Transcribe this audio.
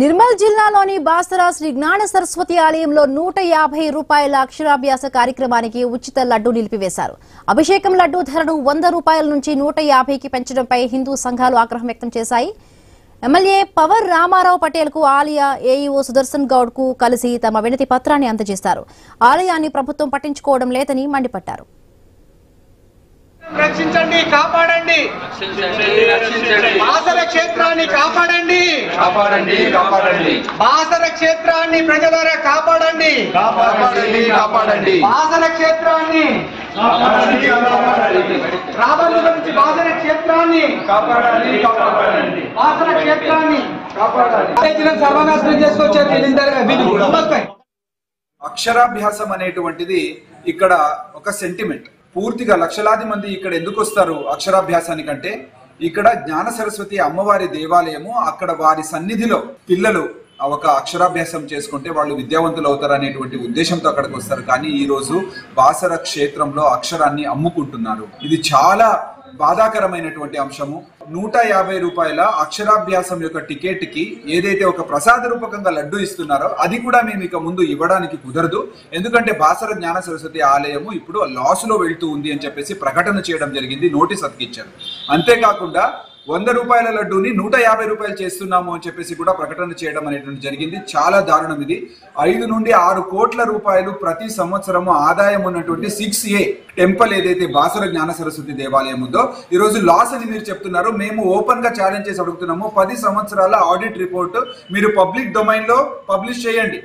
నిర్మల్ జిల్లాలోని బాసర శ్రీ జ్ఞాన సరస్వతి ఆలయంలో 150 రూపాయల అక్షరాభ్యాస కార్యక్రమానికి ఉచిత లడ్డు నిలిపివేశారు. అభిషేకం లడ్డు ధరను 100 రూపాయల నుంచి 150కి పెంచడంపై హిందూ సంఘాలు ఆగ్రహం వ్యక్తం చేశాయి. ఎమ్మెల్యే పవర్ రామారావు పటేల్ కు ఆలయ ఏఈఓ సుదర్శన్ గౌడ్ కు కలిసి తమ వినతి పత్రాన్ని అందజేశారు. ఆలయాన్ని ప్రభుత్వం పట్టించుకోవడం లేదని మండిపడ్డారు. రక్షించండి, కాపాడండి, బాసర క్షేత్రాన్ని కాపాడండి, కాపాడండి, కాపాడండి, బాసర క్షేత్రాన్ని ప్రజలారా కాపాడండి, కాపాడండి, కాపాడండి, బాసర క్షేత్రాన్ని రాబోయే నుంచి బాసర క్షేత్రాన్ని కాపాడండి, కాపాడండి, బాసర క్షేత్రాన్ని కాపాడాలి. సర్వనాశనం చేసుకొచ్చే అక్షరాభ్యాసం అనేటువంటిది ఇక్కడ ఒక సెంటిమెంట్. పూర్తిగా లక్షలాది మంది ఇక్కడ ఎందుకు వస్తారు అక్షరాభ్యాసానికంటే, ఇక్కడ జ్ఞాన సరస్వతి అమ్మవారి దేవాలయము, అక్కడ వారి సన్నిధిలో పిల్లలు ఒక అక్షరాభ్యాసం చేసుకుంటే వాళ్ళు విద్యావంతులు అవుతారు అనేటువంటి ఉద్దేశంతో అక్కడికి వస్తారు. కానీ ఈ రోజు బాసర క్షేత్రంలో అక్షరాన్ని అమ్ముకుంటున్నారు. ఇది చాలా బాధాకరమైనటువంటి అంశము. 150 రూపాయల అక్షరాభ్యాసం యొక్క టికెట్ కి ఏదైతే ఒక ప్రసాద రూపకంగా లడ్డు ఇస్తున్నారో అది కూడా మేము ఇక ముందు ఇవ్వడానికి కుదరదు. ఎందుకంటే బాసర జ్ఞాన సరస్వతి ఆలయము ఇప్పుడు లాస్ లో వెళ్తూ ఉంది అని చెప్పేసి ప్రకటన చేయడం జరిగింది, నోటీస్ అతికిచ్చారు. అంతేకాకుండా 100 రూపాయల లడ్డూని 150 రూపాయలు చేస్తున్నాము అని చెప్పేసి కూడా ప్రకటన చేయడం అనేటువంటి జరిగింది. చాలా దారుణం ఇది. 5 నుండి 6 కోట్ల రూపాయలు ప్రతి సంవత్సరము ఆదాయం ఉన్నటువంటి 6A టెంపుల్ ఏదైతే బాసర జ్ఞాన సరస్వతి దేవాలయం ఉందో ఈ రోజు లాస్ అని మీరు చెప్తున్నారు. మేము ఓపెన్ గా ఛాలెంజ్ చేసి అడుగుతున్నాము, 10 సంవత్సరాల ఆడిట్ రిపోర్ట్ మీరు పబ్లిక్ డొమైన్ లో పబ్లిష్ చేయండి.